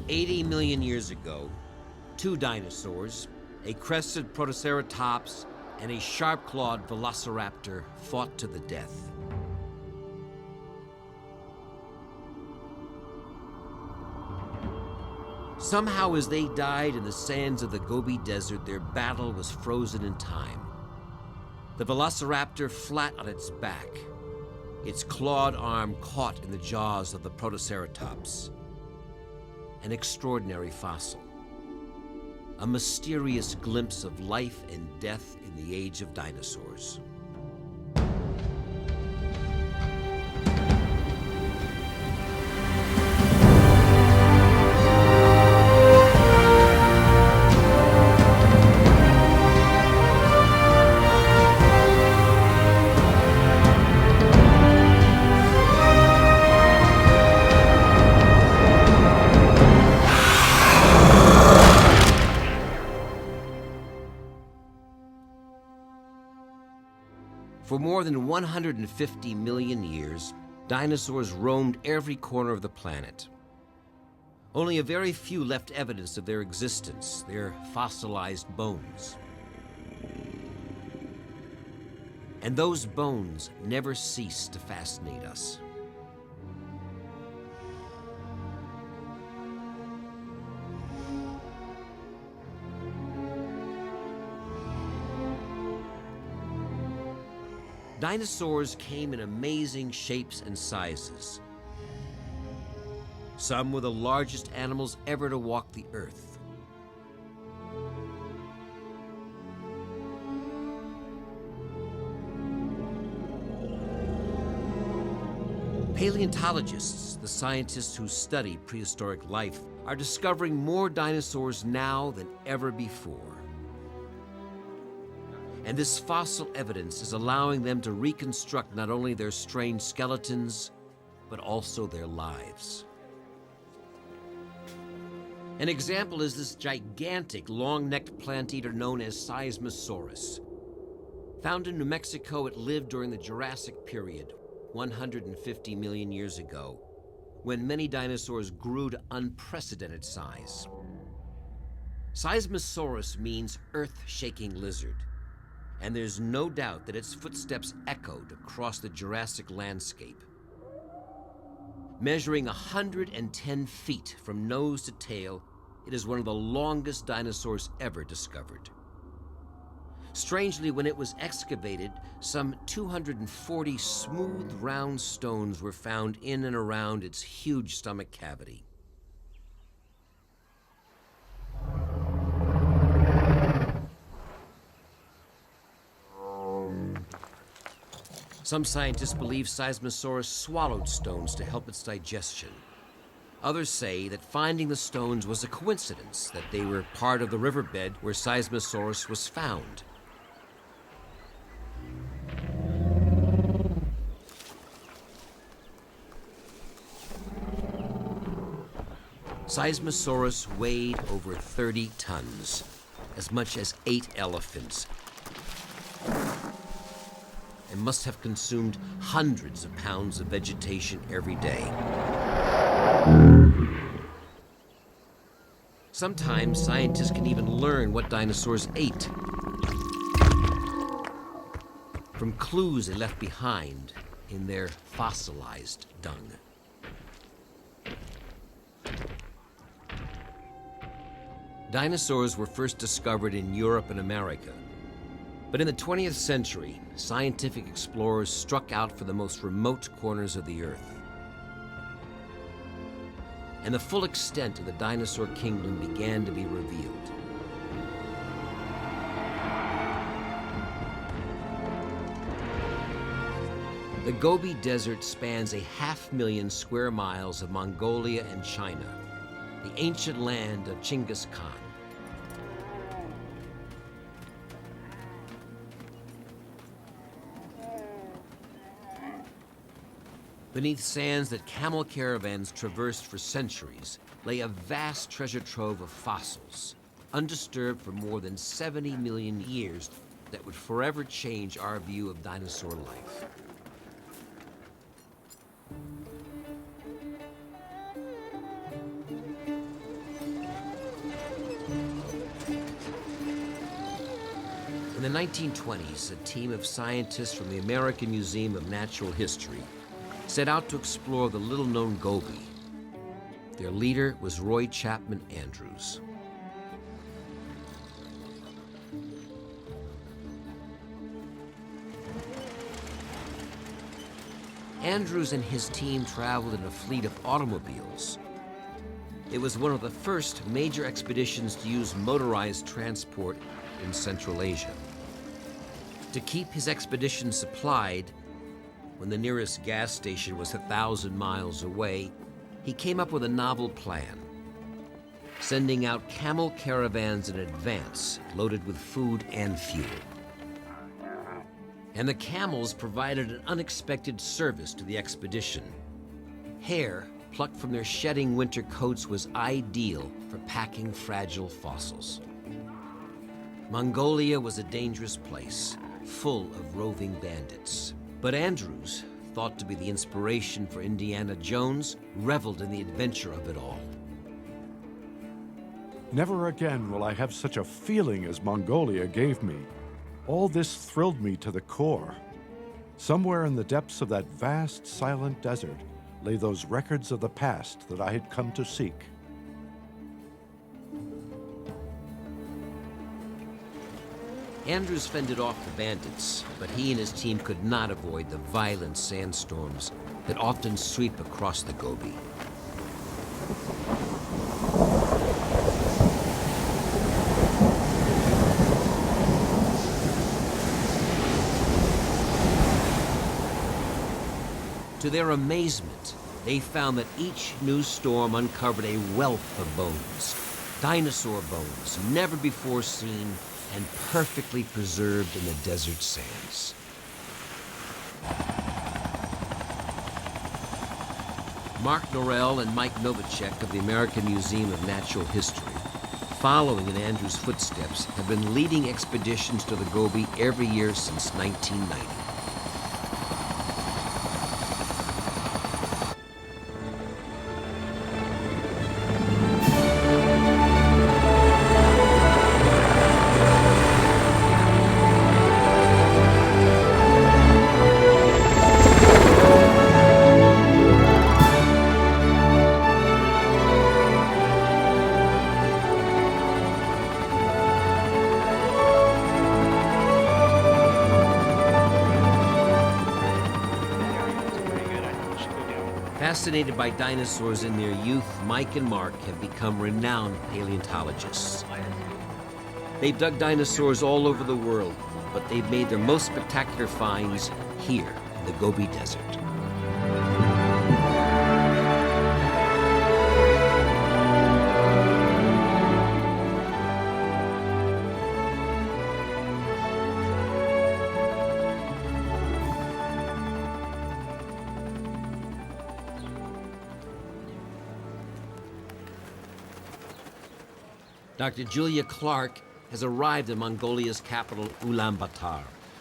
80 million years ago, two dinosaurs, a crested protoceratops and a sharp-clawed velociraptor, fought to the death. Somehow, as they died in the sands of the Gobi Desert, their battle was frozen in time. The velociraptor flat on its back, its clawed arm caught in the jaws of the protoceratops. An extraordinary fossil. A mysterious glimpse of life and death in the age of dinosaurs. For more than 150 million years, dinosaurs roamed every corner of the planet. Only a very few left evidence of their existence, their fossilized bones. And those bones never cease to fascinate us. Dinosaurs came in amazing shapes and sizes. Some were the largest animals ever to walk the earth. Paleontologists, the scientists who study prehistoric life, are discovering more dinosaurs now than ever before. And this fossil evidence is allowing them to reconstruct not only their strange skeletons, but also their lives. An example is this gigantic, long-necked plant eater known as Seismosaurus. Found in New Mexico, it lived during the Jurassic period, 150 million years ago, when many dinosaurs grew to unprecedented size. Seismosaurus means earth-shaking lizard. And there's no doubt that its footsteps echoed across the Jurassic landscape. Measuring 110 feet from nose to tail, it is one of the longest dinosaurs ever discovered. Strangely, when it was excavated, some 240 smooth, round stones were found in and around its huge stomach cavity. Some scientists believe Seismosaurus swallowed stones to help its digestion. Others say that finding the stones was a coincidence, that they were part of the riverbed where Seismosaurus was found. Seismosaurus weighed over 30 tons, as much as 8 elephants, and must have consumed hundreds of pounds of vegetation every day. Sometimes scientists can even learn what dinosaurs ate from clues they left behind in their fossilized dung. Dinosaurs were first discovered in Europe and America. But in the 20th century, scientific explorers struck out for the most remote corners of the Earth. And the full extent of the dinosaur kingdom began to be revealed. The Gobi Desert spans 500,000 square miles of Mongolia and China, the ancient land of Genghis Khan. Beneath sands that camel caravans traversed for centuries lay a vast treasure trove of fossils, undisturbed for more than 70 million years, that would forever change our view of dinosaur life. In the 1920s, a team of scientists from the American Museum of Natural History set out to explore the little-known Gobi. Their leader was Roy Chapman Andrews. Andrews and his team traveled in a fleet of automobiles. It was one of the first major expeditions to use motorized transport in Central Asia. To keep his expedition supplied, when the nearest gas station was 1,000 miles away, he came up with a novel plan, sending out camel caravans in advance, loaded with food and fuel. And the camels provided an unexpected service to the expedition. Hair plucked from their shedding winter coats was ideal for packing fragile fossils. Mongolia was a dangerous place, full of roving bandits. But Andrews, thought to be the inspiration for Indiana Jones, reveled in the adventure of it all. Never again will I have such a feeling as Mongolia gave me. All this thrilled me to the core. Somewhere in the depths of that vast, silent desert lay those records of the past that I had come to seek. Andrews fended off the bandits, but he and his team could not avoid the violent sandstorms that often sweep across the Gobi. To their amazement, they found that each new storm uncovered a wealth of bones, dinosaur bones never before seen and perfectly preserved in the desert sands. Mark Norell and Mike Novacek of the American Museum of Natural History, following in Andrews' footsteps, have been leading expeditions to the Gobi every year since 1990. Fascinated by dinosaurs in their youth, Mike and Mark have become renowned paleontologists. They've dug dinosaurs all over the world, but they've made their most spectacular finds here in the Gobi Desert. Dr. Julia Clark has arrived in Mongolia's capital, Ulaanbaatar,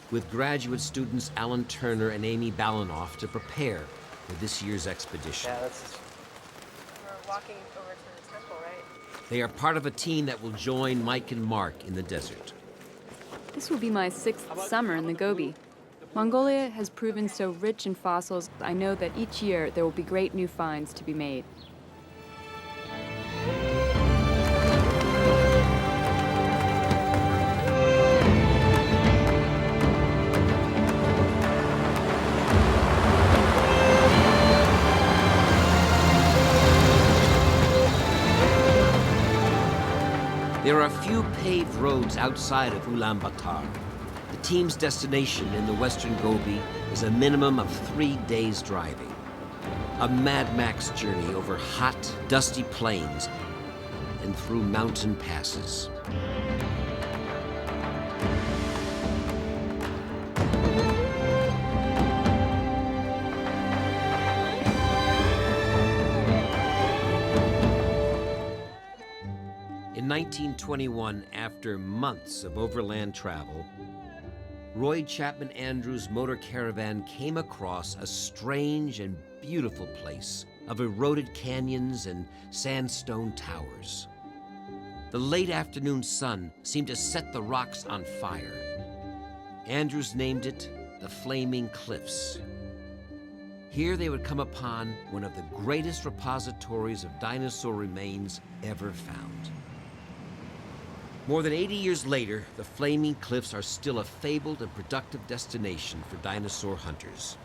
with graduate students Alan Turner and Amy Balanoff to prepare for this year's expedition. Yeah, we're walking over to the temple, right? They are part of a team that will join Mike and Mark in the desert. This will be my 6th summer in the Gobi. Mongolia has proven so rich in fossils, I know that each year there will be great new finds to be made. There are few paved roads outside of Ulaanbaatar. The team's destination in the western Gobi is a minimum of 3 days driving. A Mad Max journey over hot, dusty plains and through mountain passes. In 1921, after months of overland travel, Roy Chapman Andrews' motor caravan came across a strange and beautiful place of eroded canyons and sandstone towers. The late afternoon sun seemed to set the rocks on fire, Andrews named it the Flaming Cliffs. Here they would come upon one of the greatest repositories of dinosaur remains ever found. More than 80 years later, the Flaming Cliffs are still a fabled and productive destination for dinosaur hunters.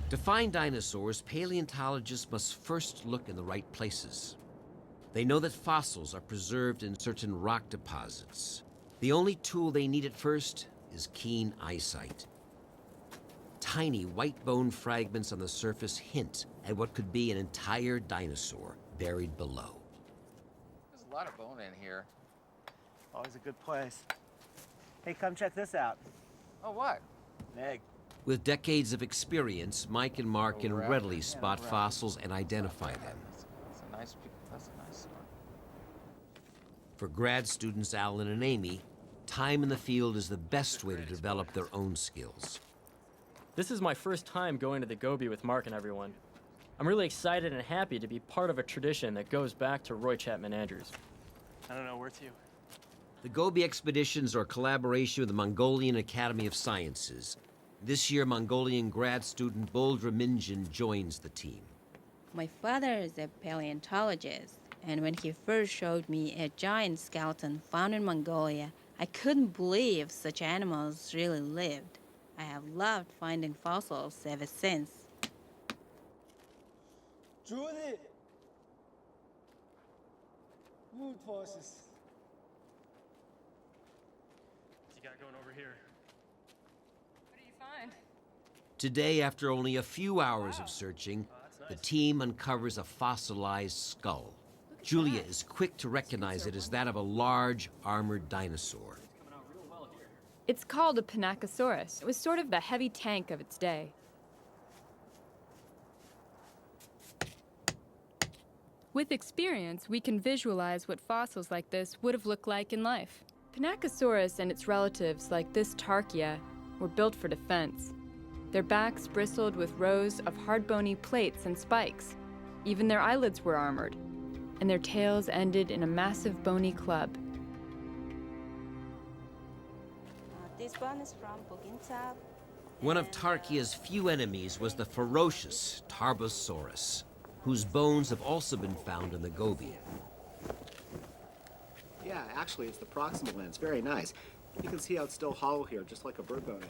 To find dinosaurs, paleontologists must first look in the right places. They know that fossils are preserved in certain rock deposits. The only tool they need at first is keen eyesight. Tiny white bone fragments on the surface hint at what could be an entire dinosaur buried below. There's a lot of bone in here. Always a good place. Hey, come check this out. Oh, what? An egg. With decades of experience, Mike and Mark can Rabbit. readily spot fossils and identify them. That's a nice one. For grad students Alan and Amy, time in the field is the best way to develop their own skills. This is my first time going to the Gobi with Mark and everyone. I'm really excited and happy to be part of a tradition that goes back to Roy Chapman Andrews. I don't know, where to? The Gobi expeditions are a collaboration with the Mongolian Academy of Sciences. This year, Mongolian grad student Boldra Minjin joins the team. My father is a paleontologist, and when he first showed me a giant skeleton found in Mongolia, I couldn't believe such animals really lived. I have loved finding fossils ever since. Judy! Wood fossils. What you got going over here? What do you find? Today, after only a few hours of searching, the team uncovers a fossilized skull. Julia is quick to recognize it as that of a large, armored dinosaur. It's called a Pinacosaurus. It was sort of the heavy tank of its day. With experience, we can visualize what fossils like this would have looked like in life. Pinacosaurus and its relatives, like this Tarchia, were built for defense. Their backs bristled with rows of hard bony plates and spikes. Even their eyelids were armored, and their tails ended in a massive bony club. This one is from Bogintsab. One of Tarchia's few enemies was the ferocious Tarbosaurus, whose bones have also been found in the Gobi. Yeah, actually, it's the proximal end. It's very nice. You can see how it's still hollow here, just like a bird bone is.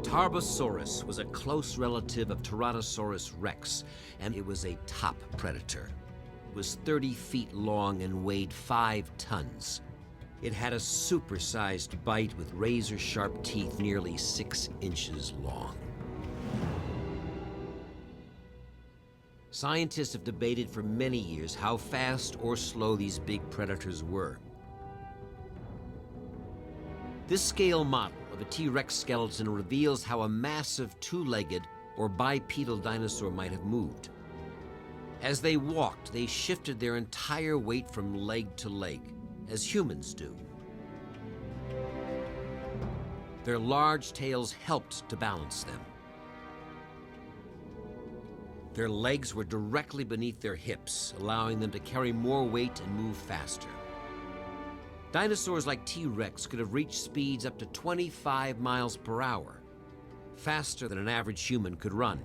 Tarbosaurus was a close relative of Tyrannosaurus rex, and it was a top predator. It was 30 feet long and weighed 5 tons. It had a supersized bite with razor-sharp teeth nearly 6 inches long. Scientists have debated for many years how fast or slow these big predators were. This scale model of a T-Rex skeleton reveals how a massive two-legged or bipedal dinosaur might have moved. As they walked, they shifted their entire weight from leg to leg, as humans do. Their large tails helped to balance them. Their legs were directly beneath their hips, allowing them to carry more weight and move faster. Dinosaurs like T-Rex could have reached speeds up to 25 miles per hour, faster than an average human could run.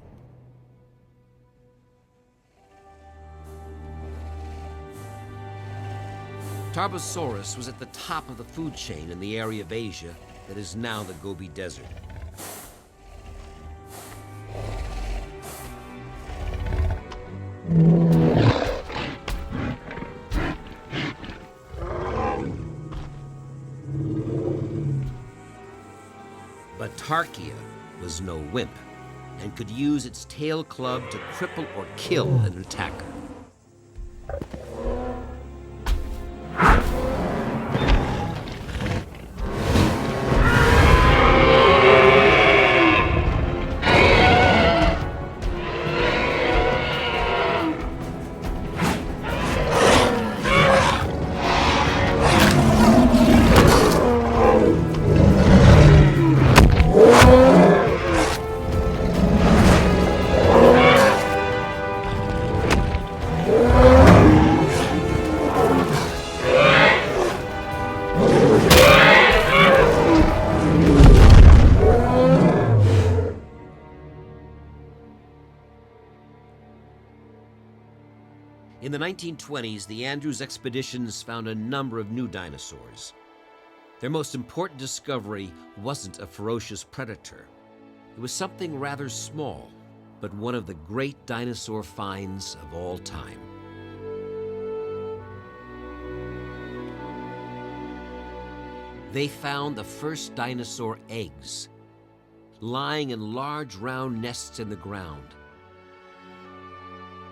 Tarbosaurus was at the top of the food chain in the area of Asia that is now the Gobi Desert. But Tarchia was no wimp and could use its tail club to cripple or kill an attacker. In the 1920s, the Andrews expeditions found a number of new dinosaurs. Their most important discovery wasn't a ferocious predator. It was something rather small, but one of the great dinosaur finds of all time. They found the first dinosaur eggs, lying in large round nests in the ground.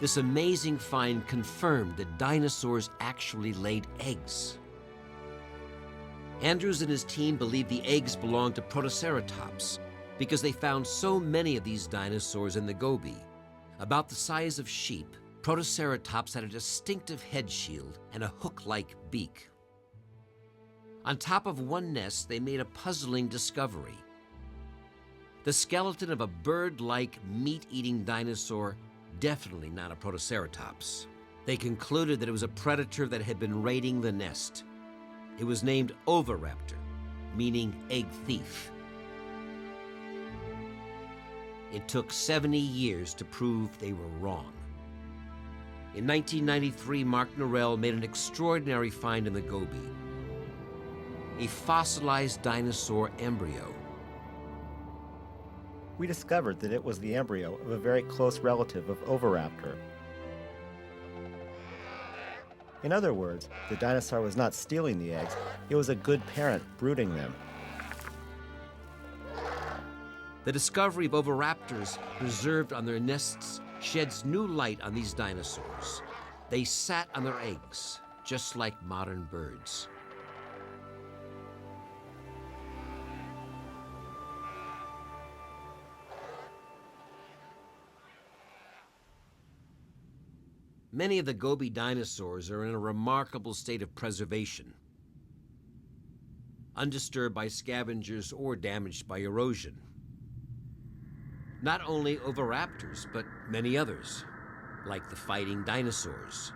This amazing find confirmed that dinosaurs actually laid eggs. Andrews and his team believed the eggs belonged to Protoceratops because they found so many of these dinosaurs in the Gobi. About the size of sheep, Protoceratops had a distinctive head shield and a hook-like beak. On top of one nest, they made a puzzling discovery. The skeleton of a bird-like, meat-eating dinosaur, definitely not a Protoceratops. They concluded that it was a predator that had been raiding the nest. It was named Oviraptor, meaning egg thief. It took 70 years to prove they were wrong. In 1993, Mark Norell made an extraordinary find in the Gobi: a fossilized dinosaur embryo. We discovered that it was the embryo of a very close relative of Oviraptor. In other words, the dinosaur was not stealing the eggs, it was a good parent brooding them. The discovery of oviraptors preserved on their nests sheds new light on these dinosaurs. They sat on their eggs, just like modern birds. Many of the Gobi dinosaurs are in a remarkable state of preservation, undisturbed by scavengers or damaged by erosion. Not only oviraptors, but many others, like the fighting dinosaurs.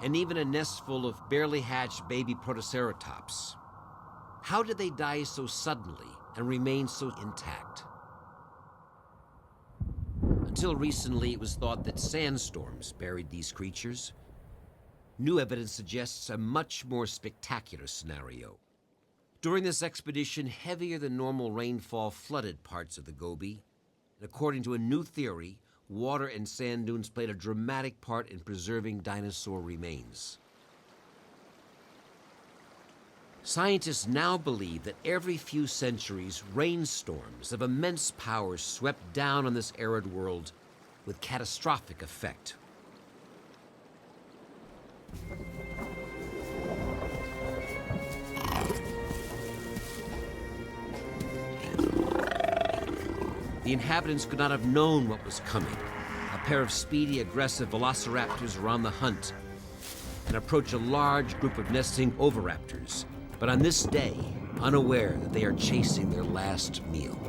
And even a nest full of barely hatched baby Protoceratops. How did they die so suddenly and remain so intact? Until recently, it was thought that sandstorms buried these creatures. New evidence suggests a much more spectacular scenario. During this expedition, heavier than normal rainfall flooded parts of the Gobi. And according to a new theory, water and sand dunes played a dramatic part in preserving dinosaur remains. Scientists now believe that every few centuries, rainstorms of immense power swept down on this arid world with catastrophic effect. The inhabitants could not have known what was coming. A pair of speedy, aggressive velociraptors are on the hunt and approach a large group of nesting oviraptors, but on this day, unaware that they are chasing their last meal.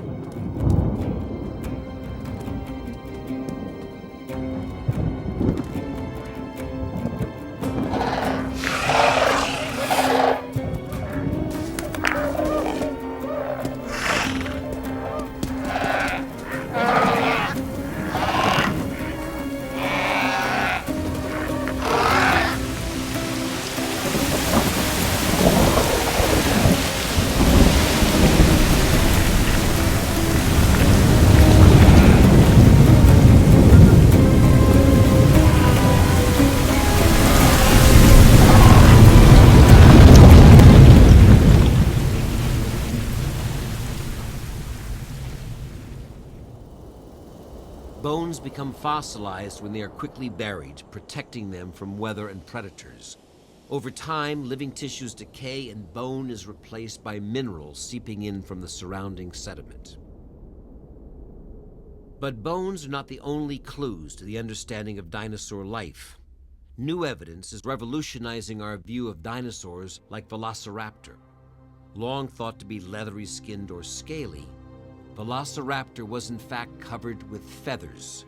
Bones become fossilized when they are quickly buried, protecting them from weather and predators. Over time, living tissues decay and bone is replaced by minerals seeping in from the surrounding sediment. But bones are not the only clues to the understanding of dinosaur life. New evidence is revolutionizing our view of dinosaurs like Velociraptor. Long thought to be leathery-skinned or scaly, Velociraptor was in fact covered with feathers.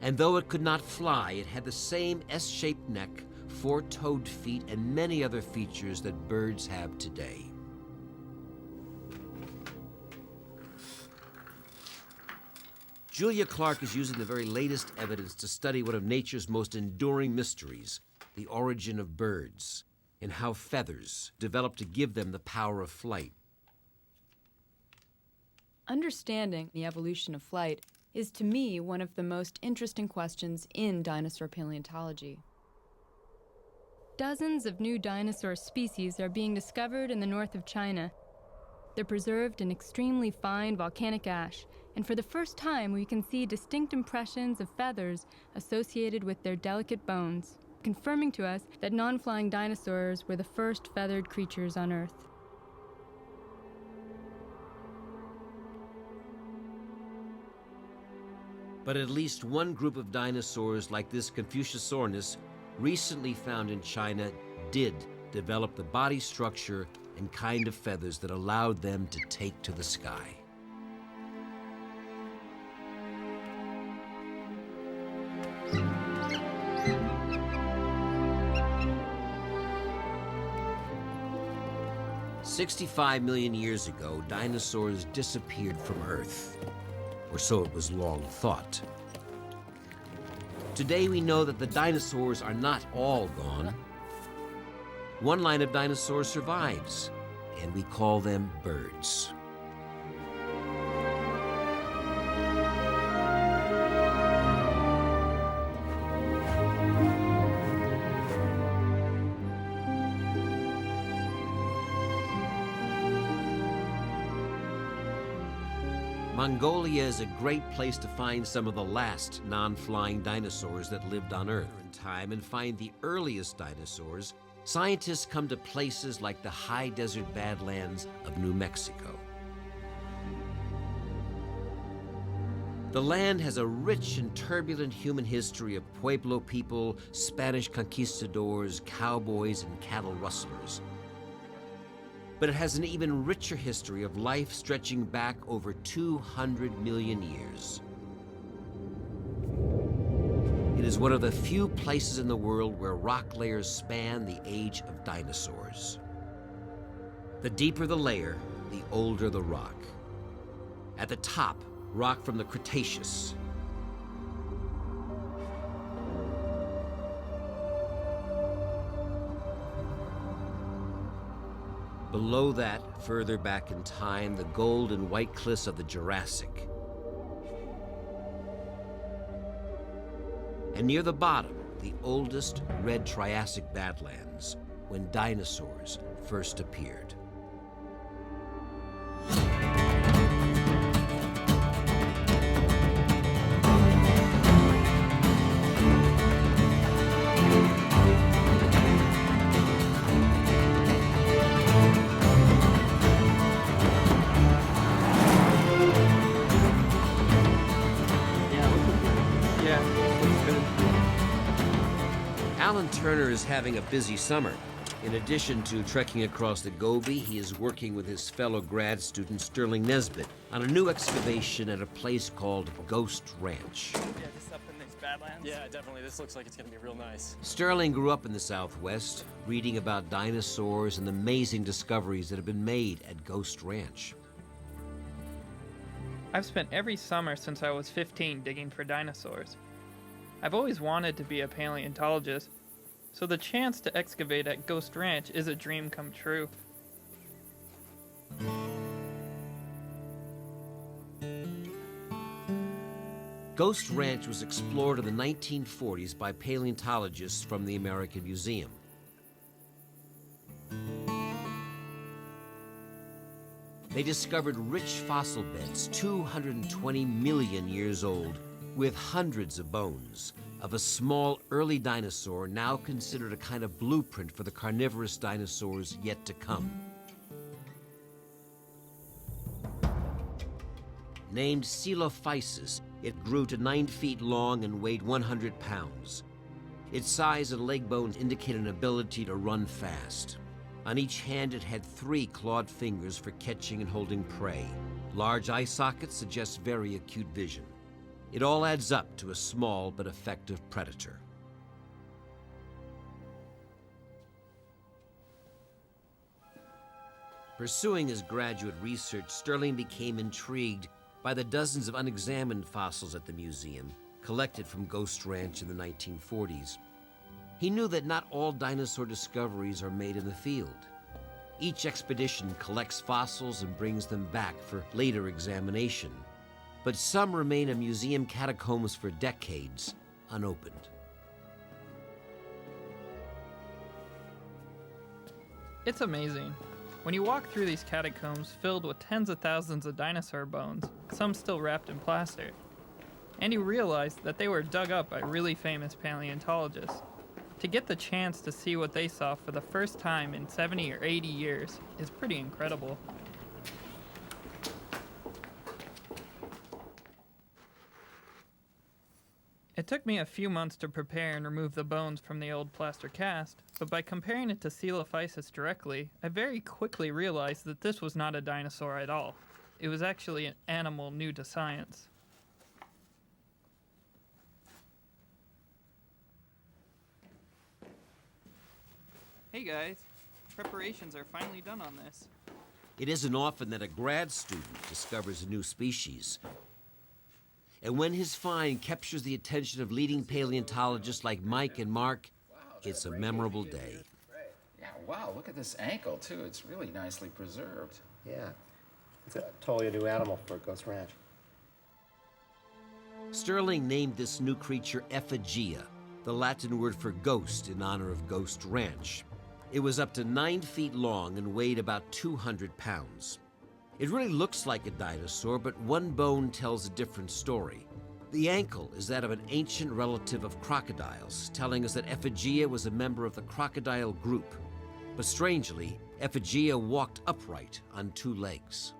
And though it could not fly, it had the same S-shaped neck, four-toed feet, and many other features that birds have today. Julia Clark is using the very latest evidence to study one of nature's most enduring mysteries, the origin of birds, and how feathers develop to give them the power of flight. Understanding the evolution of flight is, to me, one of the most interesting questions in dinosaur paleontology. Dozens of new dinosaur species are being discovered in the north of China. They're preserved in extremely fine volcanic ash, and for the first time we can see distinct impressions of feathers associated with their delicate bones, confirming to us that non-flying dinosaurs were the first feathered creatures on Earth. But at least one group of dinosaurs like this Confuciusaurus, recently found in China, did develop the body structure and kind of feathers that allowed them to take to the sky. "65 million years ago, dinosaurs disappeared from Earth, or so it was long thought. Today we know that the dinosaurs are not all gone. One line of dinosaurs survives, and we call them birds. Mongolia is a great place to find some of the last non-flying dinosaurs that lived on Earth. In time and find the earliest dinosaurs, scientists come to places like the high desert badlands of New Mexico. The land has a rich and turbulent human history of Pueblo people, Spanish conquistadors, cowboys, and cattle rustlers. But it has an even richer history of life stretching back over 200 million years. It is one of the few places in the world where rock layers span the age of dinosaurs. The deeper the layer, the older the rock. At the top, rock from the Cretaceous. Below that, further back in time, the gold and white cliffs of the Jurassic. And near the bottom, the oldest red Triassic badlands, when dinosaurs first appeared. Alan Turner is having a busy summer. In addition to trekking across the Gobi, he is working with his fellow grad student Sterling Nesbitt on a new excavation at a place called Ghost Ranch. Yeah, just up in these badlands? Yeah, definitely. This looks like it's gonna be real nice. Sterling grew up in the Southwest, reading about dinosaurs and the amazing discoveries that have been made at Ghost Ranch. I've spent every summer since I was 15 digging for dinosaurs. I've always wanted to be a paleontologist, so the chance to excavate at Ghost Ranch is a dream come true. Ghost Ranch was explored in the 1940s by paleontologists from the American Museum. They discovered rich fossil beds 220 million years old, with hundreds of bones of a small early dinosaur now considered a kind of blueprint for the carnivorous dinosaurs yet to come. Named Coelophysis, it grew to 9 feet long and weighed 100 pounds. Its size and leg bones indicate an ability to run fast. On each hand, it had 3 clawed fingers for catching and holding prey. Large eye sockets suggest very acute vision. It all adds up to a small but effective predator. Pursuing his graduate research, Sterling became intrigued by the dozens of unexamined fossils at the museum, collected from Ghost Ranch in the 1940s. He knew that not all dinosaur discoveries are made in the field. Each expedition collects fossils and brings them back for later examination, but some remain in museum catacombs for decades, unopened. It's amazing. When you walk through these catacombs filled with tens of thousands of dinosaur bones, some still wrapped in plaster, and you realize that they were dug up by really famous paleontologists. To get the chance to see what they saw for the first time in 70 or 80 years is pretty incredible. It took me a few months to prepare and remove the bones from the old plaster cast, but by comparing it to Coelophysis directly, I very quickly realized that this was not a dinosaur at all. It was actually an animal new to science. Hey guys, preparations are finally done on this. It isn't often that a grad student discovers a new species. And when his find captures the attention of leading paleontologists like Mike and Mark, it's a memorable day. Yeah, wow, look at this ankle, too. It's really nicely preserved. Yeah, it's a totally new animal for Ghost Ranch. Sterling named this new creature Ephegia, the Latin word for ghost in honor of Ghost Ranch. It was up to 9 feet long and weighed about 200 pounds. It really looks like a dinosaur, but one bone tells a different story. The ankle is that of an ancient relative of crocodiles, telling us that Ephegia was a member of the crocodile group. But strangely, Ephegia walked upright on 2 legs.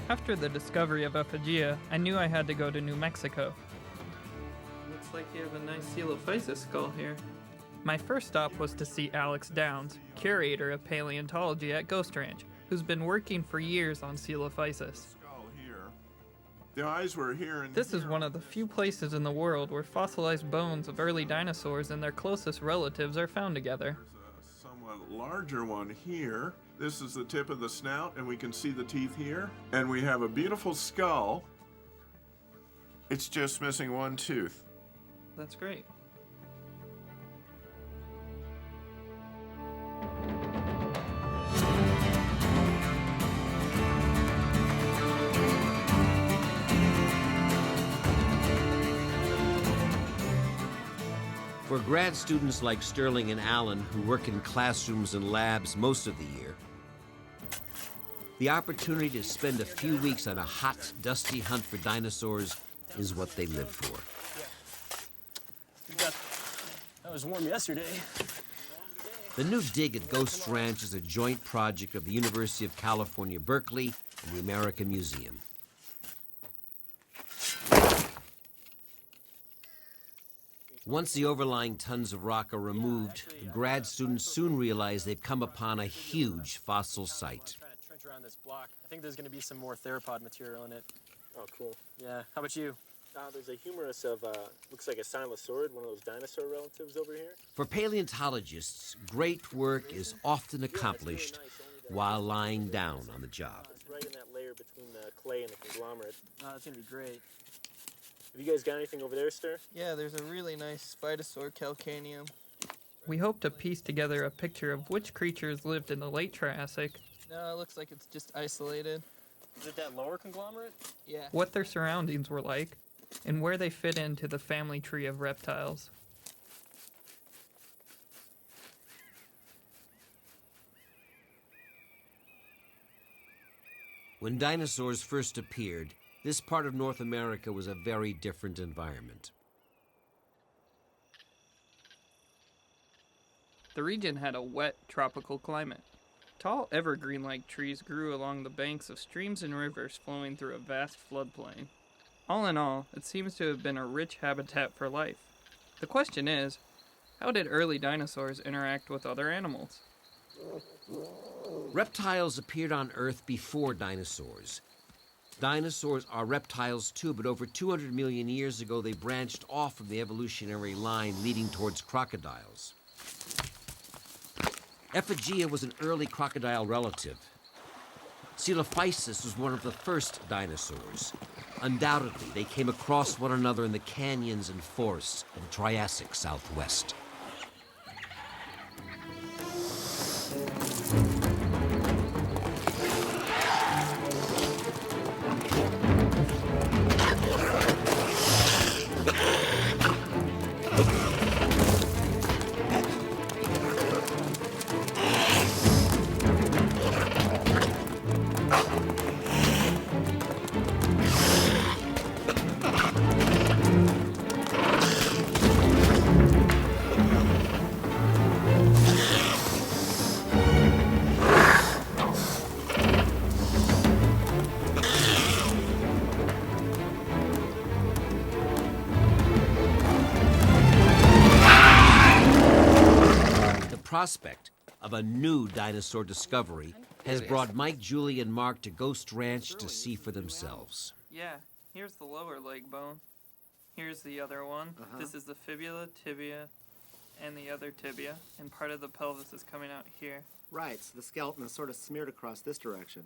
After the discovery of Ephegia, I knew I had to go to New Mexico. Looks like you have a nice Coelophysis skull here. My first stop was to see Alex Downs, curator of paleontology at Ghost Ranch, who's been working for years on Coelophysis. The eyes were here and This is one of the few places in the world where fossilized bones of early dinosaurs and their closest relatives are found together. There's a somewhat larger one here. This is the tip of the snout, and we can see the teeth here. And we have a beautiful skull. It's just missing 1 tooth. That's great. For grad students like Sterling and Allen, who work in classrooms and labs most of the year, the opportunity to spend a few weeks on a hot, dusty hunt for dinosaurs is what they live for. That was warm yesterday. The new dig at Ghost Ranch is a joint project of the University of California, Berkeley and the American Museum. Once the overlying tons of rock are removed, the grad students soon realize they've come upon a huge fossil site. Trying to trench around this block. I think there's going to be some more theropod material in it. Oh, cool. Yeah. How about you? There's a humerus of, looks like a sinosaurid, one of those dinosaur relatives over here. For paleontologists, great work is often accomplished while lying down on the job. It's right in that layer between the clay and the conglomerate. Oh, that's going to be great. Have you guys got anything over there, Stir? Yeah, there's a really nice Spidosaur calcaneum. We hope to piece together a picture of which creatures lived in the late Triassic. No, it looks like it's just isolated. Is it that lower conglomerate? Yeah. What their surroundings were like, and where they fit into the family tree of reptiles. When dinosaurs first appeared, this part of North America was a very different environment. The region had a wet, tropical climate. Tall evergreen-like trees grew along the banks of streams and rivers flowing through a vast floodplain. All in all, it seems to have been a rich habitat for life. The question is, how did early dinosaurs interact with other animals? Reptiles appeared on Earth before dinosaurs. Dinosaurs are reptiles too, but over 200 million years ago they branched off from the evolutionary line leading towards crocodiles. Ephygia was an early crocodile relative. Coelophysis was one of the first dinosaurs. Undoubtedly, they came across one another in the canyons and forests of the Triassic Southwest. Prospect of a new dinosaur discovery has brought Mike, Julie, and Mark to Ghost Ranch to see for themselves. Yeah, here's the lower leg bone. Here's the other one. This is the fibula, tibia, and the other tibia. And part of the pelvis is coming out here. Right, so the skeleton is sort of smeared across this direction.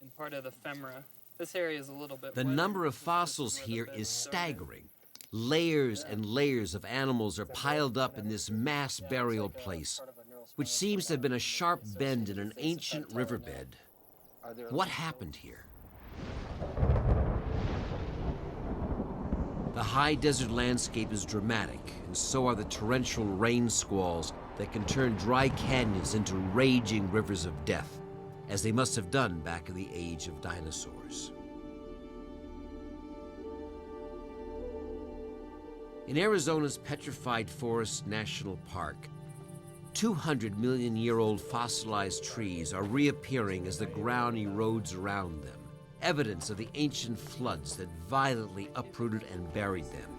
And part of the femora. This area is a little bit The number of fossils here is staggering. Layers and layers of animals are piled up in this mass burial place, which seems to have been a sharp bend in an ancient riverbed. What happened here? The high desert landscape is dramatic, and so are the torrential rain squalls that can turn dry canyons into raging rivers of death, as they must have done back in the age of dinosaurs. In Arizona's Petrified Forest National Park, 200-million-year-old fossilized trees are reappearing as the ground erodes around them, evidence of the ancient floods that violently uprooted and buried them.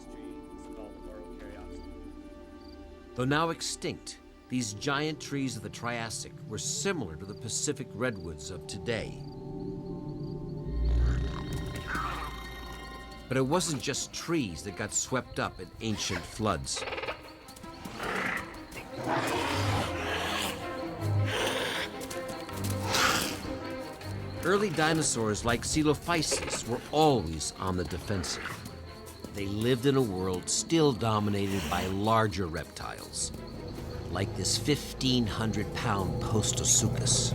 Though now extinct, these giant trees of the Triassic were similar to the Pacific redwoods of today. But it wasn't just trees that got swept up in ancient floods. Early dinosaurs like Coelophysis were always on the defensive. They lived in a world still dominated by larger reptiles, like this 1,500-pound Postosuchus.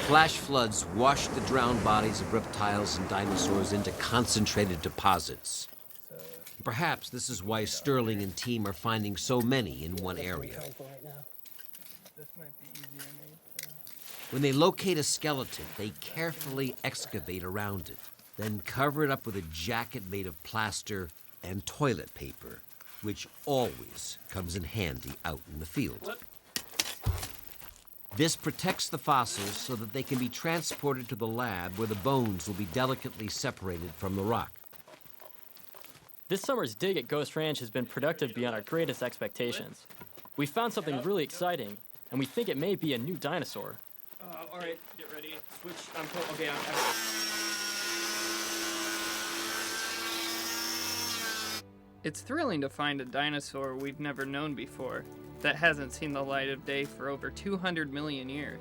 Flash floods washed the drowned bodies of reptiles and dinosaurs into concentrated deposits. Perhaps this is why Sterling and team are finding so many in one area. When they locate a skeleton, they carefully excavate around it, then cover it up with a jacket made of plaster and toilet paper, which always comes in handy out in the field. This protects the fossils so that they can be transported to the lab where the bones will be delicately separated from the rock. This summer's dig at Ghost Ranch has been productive beyond our greatest expectations. We found something really exciting, and we think it may be a new dinosaur. All right, get ready. Switch. Okay, It's thrilling to find a dinosaur we've never known before, that hasn't seen the light of day for over 200 million years.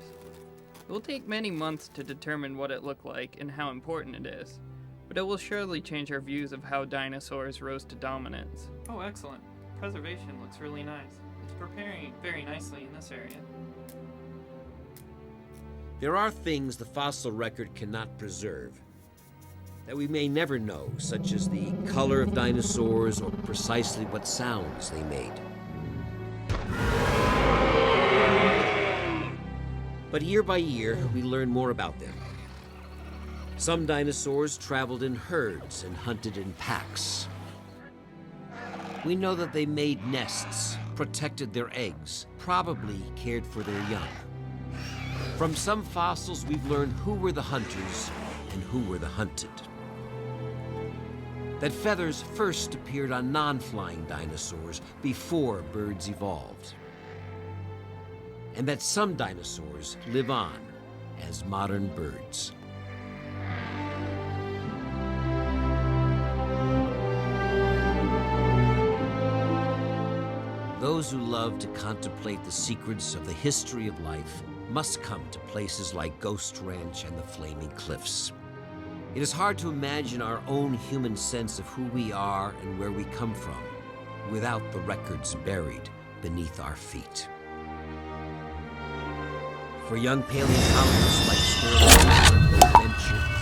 It will take many months to determine what it looked like and how important it is, but it will surely change our views of how dinosaurs rose to dominance. Oh, excellent. Preservation looks really nice. It's preparing very nicely in this area. There are things the fossil record cannot preserve that we may never know, such as the color of dinosaurs or precisely what sounds they made. But year by year, we learn more about them. Some dinosaurs traveled in herds and hunted in packs. We know that they made nests, protected their eggs, probably cared for their young. From some fossils, we've learned who were the hunters and who were the hunted. That feathers first appeared on non-flying dinosaurs before birds evolved. And that some dinosaurs live on as modern birds. Those who love to contemplate the secrets of the history of life must come to places like Ghost Ranch and the Flaming Cliffs. It is hard to imagine our own human sense of who we are and where we come from without the records buried beneath our feet. For young paleontologists like Sterling, adventure